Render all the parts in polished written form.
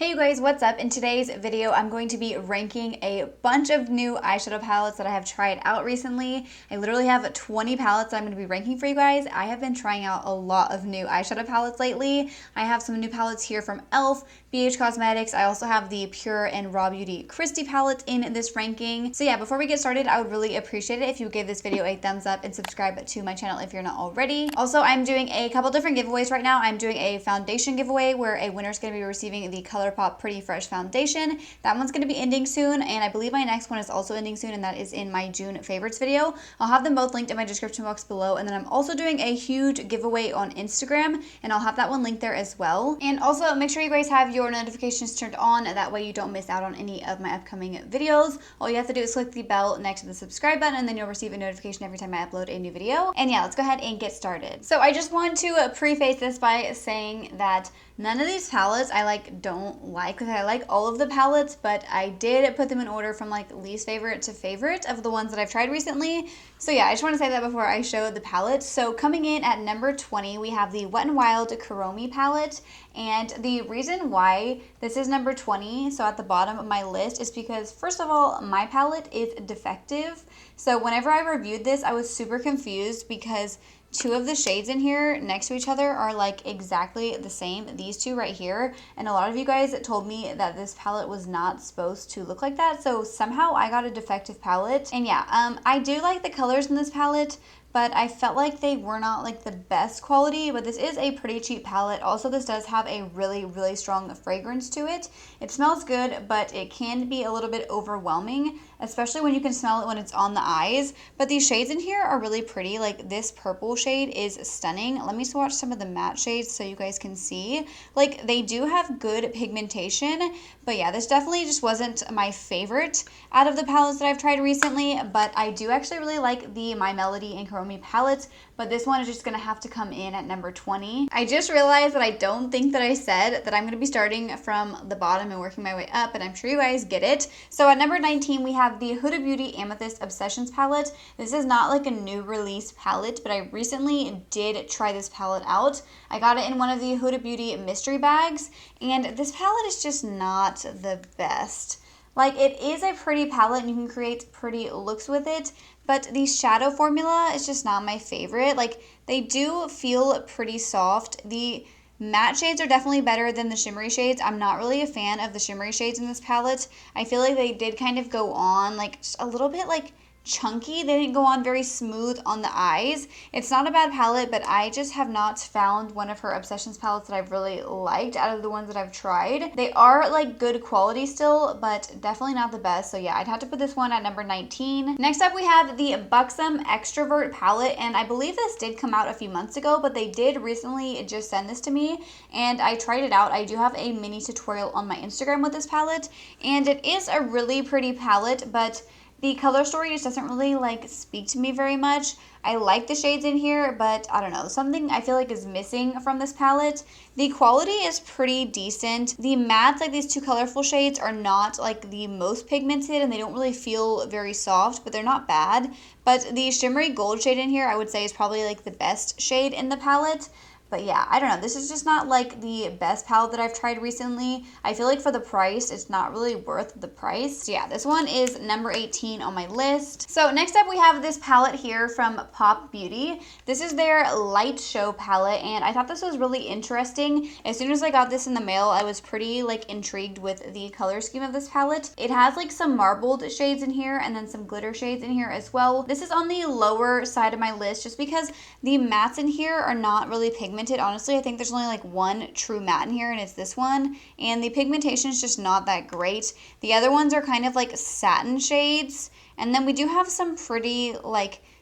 Hey you guys, what's up? In today's video, I'm going to be ranking a bunch of new eyeshadow palettes that I have tried out recently. I literally have 20 palettes that I'm going to be ranking for you guys. I have been trying out a lot of new eyeshadow palettes lately. I have some new palettes here from e.l.f., BH Cosmetics. I also have the Pure and Raw Beauty Christy palette in this ranking. So yeah, before we get started, I would really appreciate it if you gave this video a thumbs up and subscribe to my channel if you're not already. Also, I'm doing a couple different giveaways right now. I'm doing a foundation giveaway where a winner is going to be receiving the ColourPop Pretty Fresh foundation. That one's going to be ending soon, and I believe my next one is also ending soon, and that is in my June favorites video. I'll have them both linked in my description box below, and then I'm also doing a huge giveaway on Instagram, and I'll have that one linked there as well. And also make sure you guys have your notifications turned on, that way you don't miss out on any of my upcoming videos. All you have to do is click the bell next to the subscribe button, and then you'll receive a notification every time I upload a new video. And yeah, let's go ahead and get started. So I just want to preface this by saying that none of these palettes I don't like, because I like all of the palettes, but I did put them in order from least favorite to favorite of the ones that I've tried recently. So yeah, I just want to say that before I show the palettes. So coming in at number 20, we have the Wet n Wild Kuromi palette. And the reason why this is number 20, so at the bottom of my list, is because first of all, my palette is defective. So whenever I reviewed this, I was super confused because two of the shades in here next to each other are exactly the same, these two right here, and a lot of you guys told me that this palette was not supposed to look like that, so somehow I got a defective palette. And yeah, I do like the colors in this palette, but I felt like they were not the best quality, but this is a pretty cheap palette. Also, this does have a really strong fragrance to it. It smells good, but it can be a little bit overwhelming, especially when you can smell it when it's on the eyes. But these shades in here are really pretty. This purple shade is stunning. Let me swatch some of the matte shades so you guys can see. They do have good pigmentation, but yeah, this definitely just wasn't my favorite out of the palettes that I've tried recently, but I do actually really like the My Melody and Kuromi palette, but this one is just gonna have to come in at number 20. I just realized that I don't think that I said that I'm gonna be starting from the bottom and working my way up, and I'm sure you guys get it. So at number 19, we have the Huda Beauty Amethyst Obsessions palette. This is not a new release palette, but I recently did try this palette out. I got it in one of the Huda Beauty mystery bags, and this palette is just not the best. It is a pretty palette and you can create pretty looks with it, but the shadow formula is just not my favorite. They do feel pretty soft. The matte shades are definitely better than the shimmery shades. I'm not really a fan of the shimmery shades in this palette. I feel like they did kind of go on just a little bit chunky. They didn't go on very smooth on the eyes. It's not a bad palette, but I just have not found one of her Obsessions palettes that I've really liked out of the ones that I've tried. They are good quality still, but definitely not the best. So yeah, I'd have to put this one at number 19. Next up, we have the Buxom Extrovert palette, and I believe this did come out a few months ago, but they did recently just send this to me, and I tried it out. I do have a mini tutorial on my Instagram with this palette, and it is a really pretty palette, but the color story just doesn't really speak to me very much. I like the shades in here, but I don't know, something I feel is missing from this palette. The quality is pretty decent. The mattes, these two colorful shades, are not the most pigmented, and they don't really feel very soft, but they're not bad. But the shimmery gold shade in here, I would say, is probably the best shade in the palette. But yeah, I don't know. This is just not the best palette that I've tried recently. I feel for the price, it's not really worth the price. So yeah, this one is number 18 on my list. So next up, we have this palette here from Pop Beauty. This is their Light Show palette, and I thought this was really interesting. As soon as I got this in the mail, I was pretty intrigued with the color scheme of this palette. It has some marbled shades in here and then some glitter shades in here as well. This is on the lower side of my list just because the mattes in here are not really pigmented. Honestly, I think there's only one true matte in here, and it's this one, and the pigmentation is just not that great. The other ones are kind of satin shades, and then we do have some pretty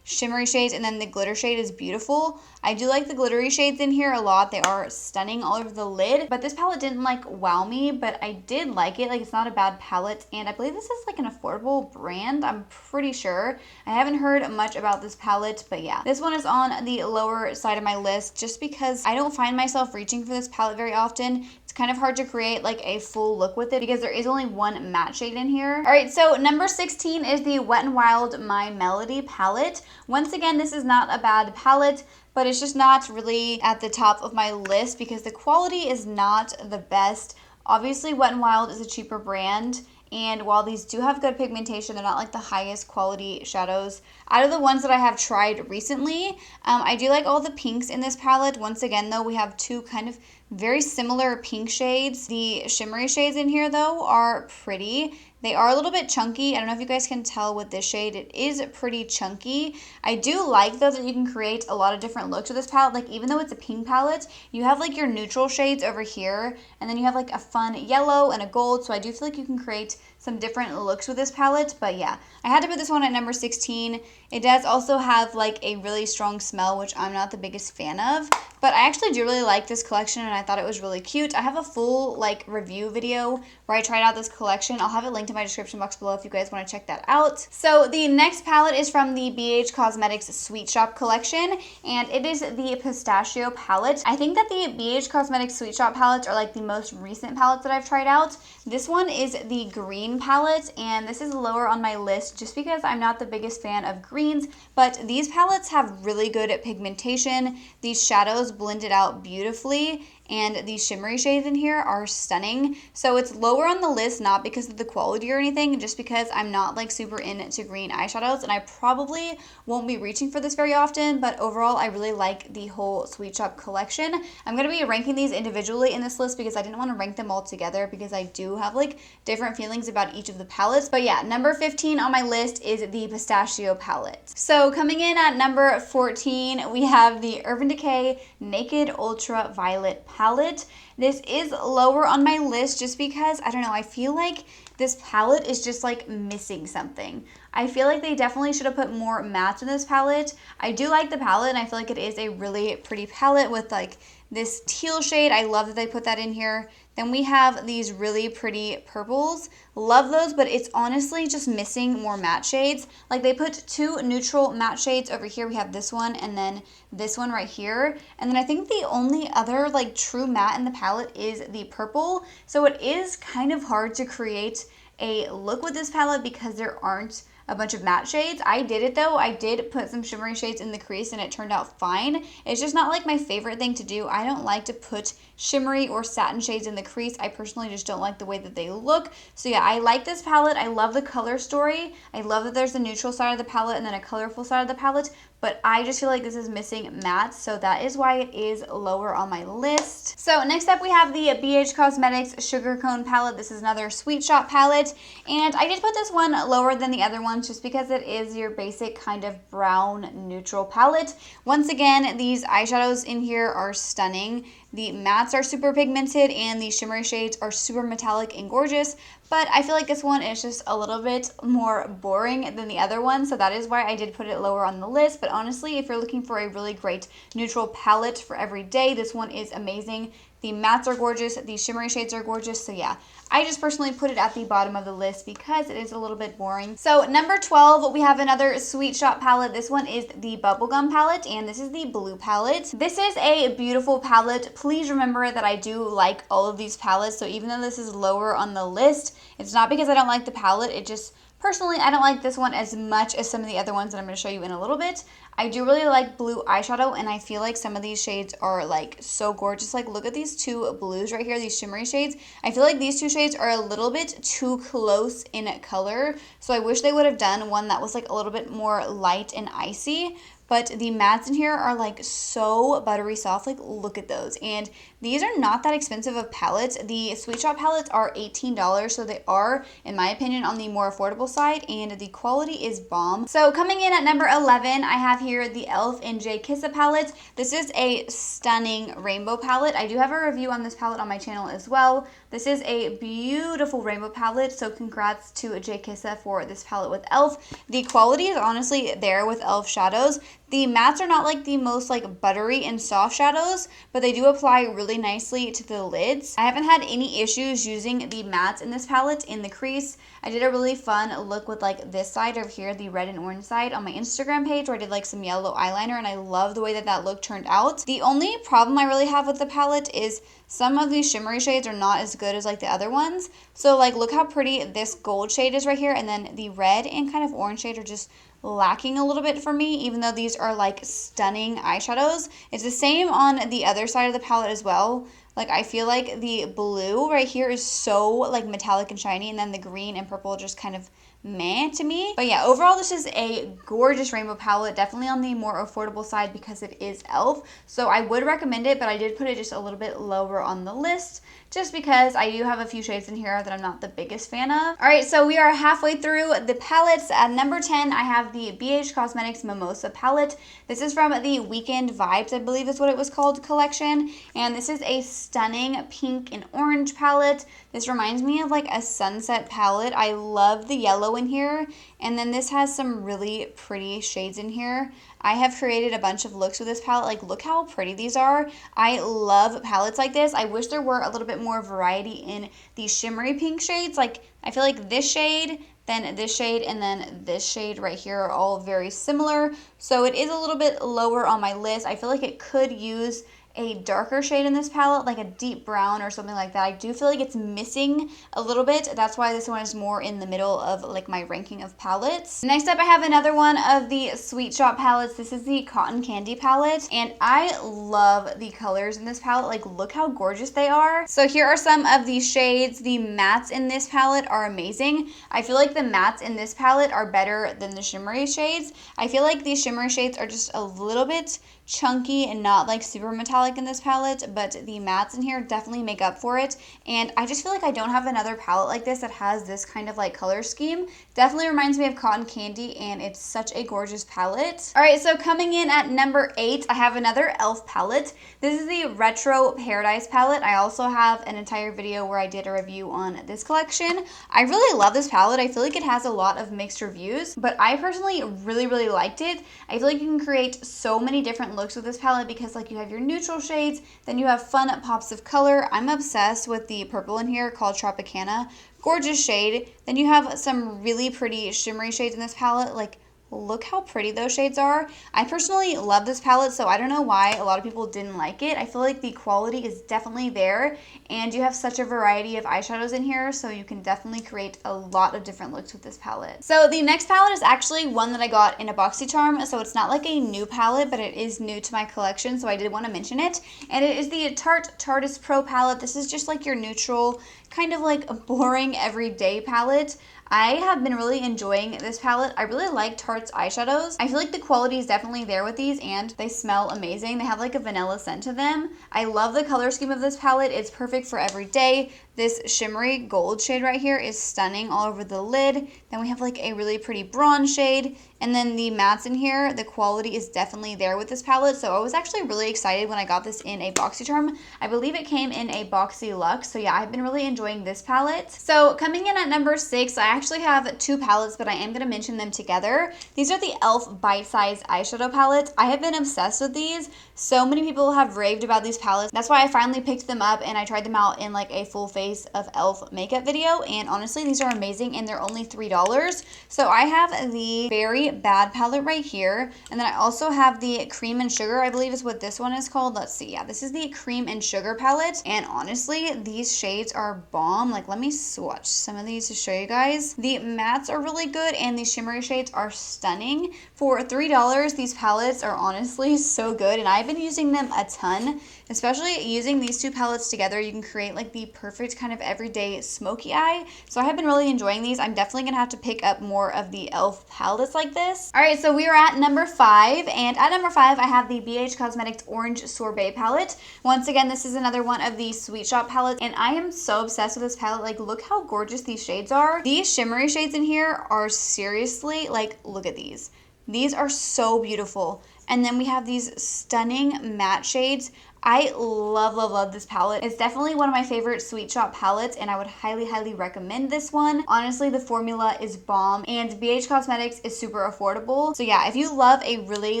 shimmery shades, and then the glitter shade is beautiful. I do like the glittery shades in here a lot. They are stunning all over the lid, but this palette didn't wow me, but I did like it. It's not a bad palette, and I believe this is an affordable brand, I'm pretty sure. I haven't heard much about this palette, but yeah, this one is on the lower side of my list just because I don't find myself reaching for this palette very often. It's kind of hard to create a full look with it because there is only one matte shade in here. All right, so number 16 is the Wet n Wild My Melody palette. Once again, this is not a bad palette, but it's just not really at the top of my list because the quality is not the best Obviously, Wet n Wild is a cheaper brand, and while these do have good pigmentation, they're not like the highest quality shadows. Out of the ones that I have tried recently, I do like all the pinks in this palette. Once again, though, we have two kind of very similar pink shades. The shimmery shades in here, though, are pretty. They are a little bit chunky. I don't know if you guys can tell with this shade. It is pretty chunky. I do like, though, that you can create a lot of different looks with this palette. Like, even though it's a pink palette, you have, like, your neutral shades over here, and then you have, like, a fun yellow and a gold. So I do feel like you can create some different looks with this palette. But, yeah, I had to put this one at number 16. It does also have, like, a really strong smell, which I'm not the biggest fan of. But I actually do really like this collection, and I thought it was really cute. I have a full, like, review video where I tried out this collection. I'll have it linked in my description box below if you guys want to check that out. So the next palette is from the BH Cosmetics Sweet Shop collection, and it is the Pistachio Palette. I think that the BH Cosmetics Sweet Shop palettes are like the most recent palettes that I've tried out. This one is the green palette, and this is lower on my list just because I'm not the biggest fan of greens, but these palettes have really good pigmentation. These shadows blended out beautifully, and these shimmery shades in here are stunning. So it's lower on the list, not because of the quality or anything, just because I'm not like super into green eyeshadows, and I probably won't be reaching for this very often, but overall I really like the whole Sweet Shop collection. I'm going to be ranking these individually in this list because I didn't want to rank them all together because I do have like different feelings about each of the palettes. But yeah, number 15 on my list is the Pistachio palette. So coming in at number 14, we have the Urban Decay Naked Ultra Violet palette. This is lower on my list just because, I don't know, I feel like this palette is just like missing something. I feel like they definitely should have put more mattes in this palette. I do like the palette, and I feel like it is a really pretty palette with like this teal shade. I love that they put that in here. Then we have these really pretty purples. Love those, but it's honestly just missing more matte shades. Like, they put two neutral matte shades over here. We have this one and then this one right here. And then I think the only other like true matte in the palette is the purple. So it is kind of hard to create a look with this palette because there aren't a bunch of matte shades. I did it though. I did put some shimmery shades in the crease and it turned out fine. It's just not like my favorite thing to do. I don't like to put shimmery or satin shades in the crease. I personally just don't like the way that they look. So yeah, I like this palette. I love the color story. I love that there's a neutral side of the palette and then a colorful side of the palette, but I just feel like this is missing matte, so that is why it is lower on my list. So next up we have the BH Cosmetics Sugar Cone palette. This is another Sweet Shop palette, and I did put this one lower than the other ones just because it is your basic kind of brown neutral palette. Once again, these eyeshadows in here are stunning. The mattes are super pigmented and the shimmery shades are super metallic and gorgeous, but I feel like this one is just a little bit more boring than the other one, so that is why I did put it lower on the list. But honestly, if you're looking for a really great neutral palette for every day, this one is amazing. The mattes are gorgeous, the shimmery shades are gorgeous, so yeah, I just personally put it at the bottom of the list because it is a little bit boring. So number 12, we have another Sweet Shop palette. This one is the Bubblegum palette, and this is the blue palette. This is a beautiful palette. Please remember that I do like all of these palettes, so even though this is lower on the list, it's not because I don't like the palette, it just, personally, I don't like this one as much as some of the other ones that I'm going to show you in a little bit. I do really like blue eyeshadow, and I feel like some of these shades are like so gorgeous. Like, look at these two blues right here, these shimmery shades. I feel like these two shades are a little bit too close in color, so I wish they would have done one that was like a little bit more light and icy. But the mattes in here are like so buttery soft. Like, look at those. And these are not that expensive of palettes. The Sweet Shop palettes are $18, so they are, in my opinion, on the more affordable side, and the quality is bomb. So coming in at number 11, I have here the e.l.f. and Jaclyn palette. This is a stunning rainbow palette. I do have a review on this palette on my channel as well. This is a beautiful rainbow palette, so congrats to Jaclyn for this palette with e.l.f. The quality is honestly there with e.l.f. shadows. The mattes are not like the most like buttery and soft shadows, but they do apply really nicely to the lids. I haven't had any issues using the mattes in this palette in the crease. I did a really fun look with like this side over here, the red and orange side, on my Instagram page where I did like some yellow eyeliner, and I love the way that that look turned out. The only problem I really have with the palette is some of these shimmery shades are not as good as like the other ones. So like, look how pretty this gold shade is right here, and then the red and kind of orange shade are just lacking a little bit for me, even though these are like stunning eyeshadows. It's the same on the other side of the palette as well. Like, I feel like the blue right here is so like metallic and shiny, and then the green and purple just kind of meh to me. But yeah, overall this is a gorgeous rainbow palette, definitely on the more affordable side because it is e.l.f. So I would recommend it, but I did put it just a little bit lower on the list just because I do have a few shades in here that I'm not the biggest fan of. All right, so we are halfway through the palettes. At number 10, I have the BH Cosmetics Mimosa palette. This is from the Weekend Vibes, I believe is what it was called, collection. And this is a stunning pink and orange palette. This reminds me of like a sunset palette. I love the yellow in here. And then this has some really pretty shades in here. I have created a bunch of looks with this palette. Like, look how pretty these are. I love palettes like this. I wish there were a little bit more variety in these shimmery pink shades. Like, I feel like this shade, then this shade, and then this shade right here are all very similar. So it is a little bit lower on my list. I feel like it could use a darker shade in this palette, like a deep brown or something like that. I do feel like it's missing a little bit. That's why this one is more in the middle of like my ranking of palettes. Next up, I have another one of the Sweet Shop palettes. This is the Cotton Candy palette, and I love the colors in this palette. Like, look how gorgeous they are. So here are some of the shades. The mattes in this palette are amazing. I feel like the mattes in this palette are better than the shimmery shades. I feel like these shimmery shades are just a little bit chunky and not like super metallic in this palette, but the mattes in here definitely make up for it. And I just feel like I don't have another palette like this that has this kind of like color scheme. Definitely reminds me of Cotton Candy, and it's such a gorgeous palette. All right, so coming in at number 8, I have another e.l.f. palette. This is the Retro Paradise palette. I also have an entire video where I did a review on this collection. I really love this palette. I feel like it has a lot of mixed reviews, but I personally really liked it. I feel like you can create so many different looks with this palette because like you have your neutral shades, then you have fun pops of color. I'm obsessed with the purple in here called Tropicana. Gorgeous shade. Then you have some really pretty shimmery shades in this palette. Like, look how pretty those shades are. I personally love this palette, so I don't know why a lot of people didn't like it. I feel like the quality is definitely there, and you have such a variety of eyeshadows in here, so you can definitely create a lot of different looks with this palette. So the next palette is actually one that I got in a BoxyCharm, so it's not like a new palette, but it is new to my collection, so I did want to mention it. And it is the Tarte Tardis Pro palette. This is just like your neutral, kind of like a boring everyday palette. I have been really enjoying this palette. I really like Tarte's eyeshadows. I feel like the quality is definitely there with these, and they smell amazing. They have like a vanilla scent to them. I love the color scheme of this palette. It's perfect for every day. This shimmery gold shade right here is stunning all over the lid. Then we have like a really pretty bronze shade. And then the mattes in here, the quality is definitely there with this palette. So I was actually really excited when I got this in a BoxyCharm. I believe it came in a Boxy Luxe. So yeah, I've been really enjoying this palette. So coming in at number 6, I actually have 2 palettes, but I am going to mention them together. These are the e.l.f. Bite Size Eyeshadow Palettes. I have been obsessed with these. So many people have raved about these palettes. That's why I finally picked them up and I tried them out in like a full face of e.l.f. makeup video. And honestly, these are amazing and they're only $3. So I have the Very Bad palette right here. And then I also have the Cream and Sugar, I believe is what this one is called. Let's see. Yeah, this is the Cream and Sugar palette. And honestly, these shades are bomb. Like, let me swatch some of these to show you guys. The mattes are really good and the shimmery shades are stunning. For $3, these palettes are honestly so good, and I've been using them a ton. Especially using these 2 palettes together, you can create like the perfect kind of everyday smoky eye. So I have been really enjoying these. I'm definitely gonna have to pick up more of the e.l.f. palettes like this. All right, so we are at number 5, and at number 5, I have the BH Cosmetics Orange Sorbet palette. Once again, this is another one of the Sweet Shop palettes, and I am so obsessed with this palette. Like, look how gorgeous these shades are. These shimmery shades in here are seriously, like, look at these. These are so beautiful. And then we have these stunning matte shades. I love this palette. It's definitely one of my favorite Sweet Shop palettes, and I would highly recommend this one. Honestly, the formula is bomb, and BH Cosmetics is super affordable. So yeah, if you love a really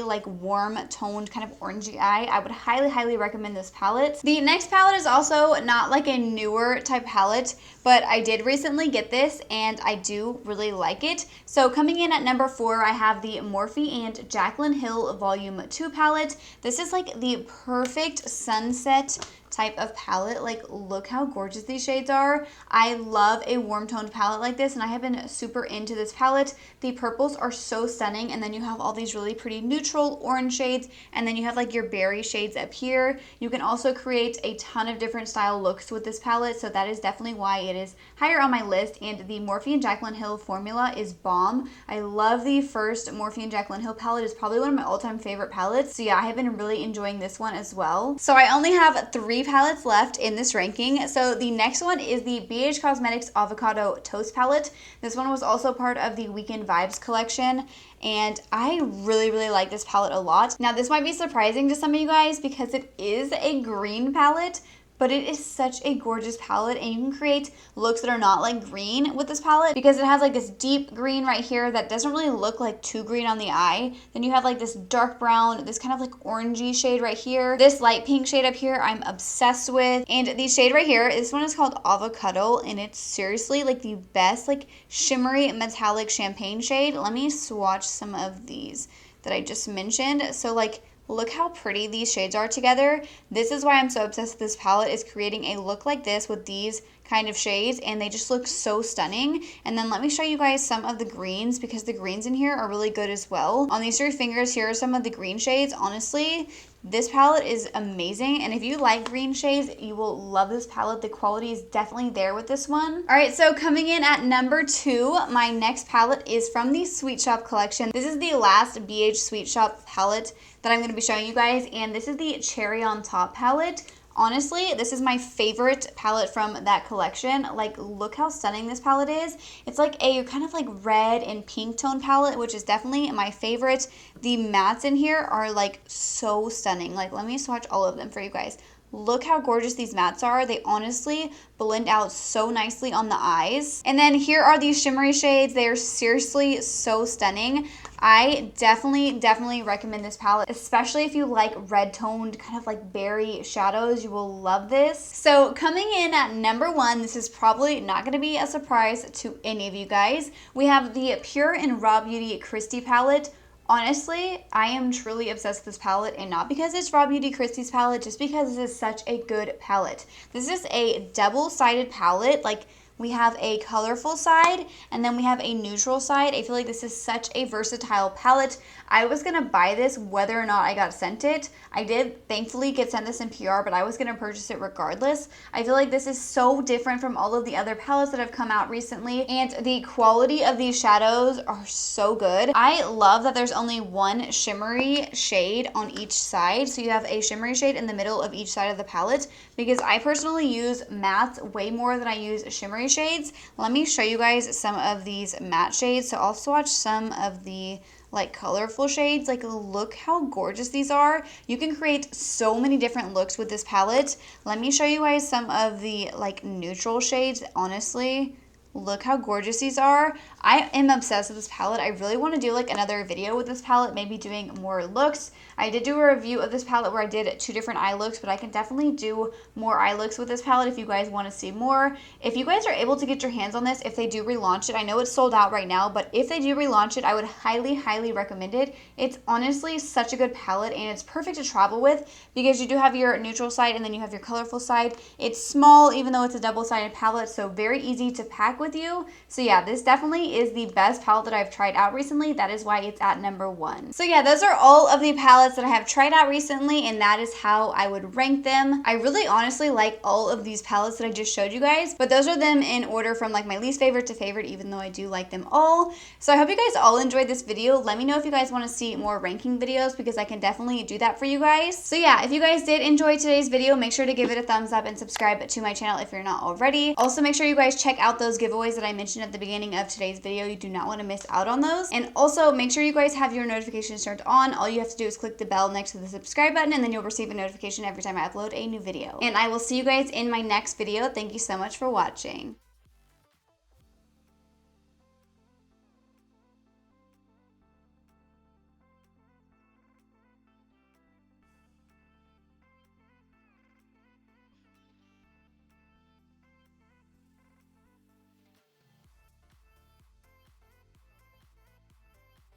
like warm toned kind of orangey eye, I would highly recommend this palette. The next palette is also not like a newer type palette, but I did recently get this and I do really like it. So coming in at number 4, I have the Morphe and Jaclyn Hill Volume 2 palette. This is like the perfect sunset type of palette. Like, look how gorgeous these shades are. I love a warm toned palette like this, and I have been super into this palette. The purples are so stunning, and then you have all these really pretty neutral orange shades, and then you have like your berry shades up here. You can also create a ton of different style looks with this palette, so that is definitely why it is higher on my list. And the Morphe and Jaclyn Hill formula is bomb. I love the first Morphe and Jaclyn Hill palette. It's probably one of my all-time favorite palettes. So yeah, I have been really enjoying this one as well. So I only have 3 palettes left in this ranking. So the next one is the BH Cosmetics Avocado Toast palette. This one was also part of the Weekend Vibes collection, and I really like this palette a lot. Now, this might be surprising to some of you guys because it is a green palette, but it is such a gorgeous palette, and you can create looks that are not like green with this palette because it has like this deep green right here that doesn't really look like too green on the eye. Then you have like this dark brown, this kind of like orangey shade right here. This light pink shade up here I'm obsessed with. And the shade right here, this one is called Avocado, and it's seriously like the best like shimmery metallic champagne shade. Let me swatch some of these that I just mentioned. So like, look how pretty these shades are together. This is why I'm so obsessed with this palette, is creating a look like this with these kind of shades, and they just look so stunning. And then let me show you guys some of the greens, because the greens in here are really good as well. On these 3 fingers, here are some of the green shades. Honestly, this palette is amazing, and if you like green shades, you will love this palette. The quality is definitely there with this one. All right, so coming in at number 2, my next palette is from the Sweet Shop collection. This is the last BH Sweet Shop palette that I'm going to be showing you guys, and this is the Cherry on Top palette. Honestly, this is my favorite palette from that collection. Like, look how stunning this palette is. It's like a kind of like red and pink tone palette, which is definitely my favorite. The mattes in here are like so stunning. Like, let me swatch all of them for you guys. Look how gorgeous these mattes are. They honestly blend out so nicely on the eyes. And then here are these shimmery shades. They are seriously so stunning. I definitely recommend this palette, especially if you like red toned kind of like berry shadows. You will love this. So coming in at number 1, this is probably not going to be a surprise to any of you guys. We have the Pure and Raw Beauty Christie palette. Honestly, I am truly obsessed with this palette, and not because it's Raw Beauty Christie's palette, just because this is such a good palette. This is a double-sided palette. Like, we have a colorful side, and then we have a neutral side. I feel like this is such a versatile palette. I was going to buy this whether or not I got sent it. I did thankfully get sent this in PR, but I was going to purchase it regardless. I feel like this is so different from all of the other palettes that have come out recently, and the quality of these shadows are so good. I love that there's only one shimmery shade on each side, so you have a shimmery shade in the middle of each side of the palette, because I personally use mattes way more than I use shimmery shades. Let me show you guys some of these matte shades. So I'll swatch some of the like colorful shades. Like, look how gorgeous these are. You can create so many different looks with this palette. Let me show you guys some of the like neutral shades. Honestly, look how gorgeous these are. I am obsessed with this palette. I really want to do like another video with this palette, maybe doing more looks. I did do a review of this palette where I did 2 different eye looks, but I can definitely do more eye looks with this palette if you guys want to see more. If you guys are able to get your hands on this, if they do relaunch it, I know it's sold out right now, but if they do relaunch it, I would highly recommend it. It's honestly such a good palette, and it's perfect to travel with because you do have your neutral side and then you have your colorful side. It's small, even though it's a double-sided palette, so very easy to pack with you. So yeah, this definitely is the best palette that I've tried out recently. That is why it's at number 1. So yeah, those are all of the palettes that I have tried out recently, and that is how I would rank them. I really honestly like all of these palettes that I just showed you guys, but those are them in order from like my least favorite to favorite, even though I do like them all. So I hope you guys all enjoyed this video. Let me know if you guys want to see more ranking videos, because I can definitely do that for you guys. So yeah, if you guys did enjoy today's video, make sure to give it a thumbs up and subscribe to my channel if you're not already. Also, make sure you guys check out those giveaways that I mentioned at the beginning of today's video. You do not want to miss out on those. And also make sure you guys have your notifications turned on. All you have to do is click the bell next to the subscribe button, and then you'll receive a notification every time I upload a new video. And I will see you guys in my next video. Thank you so much for watching.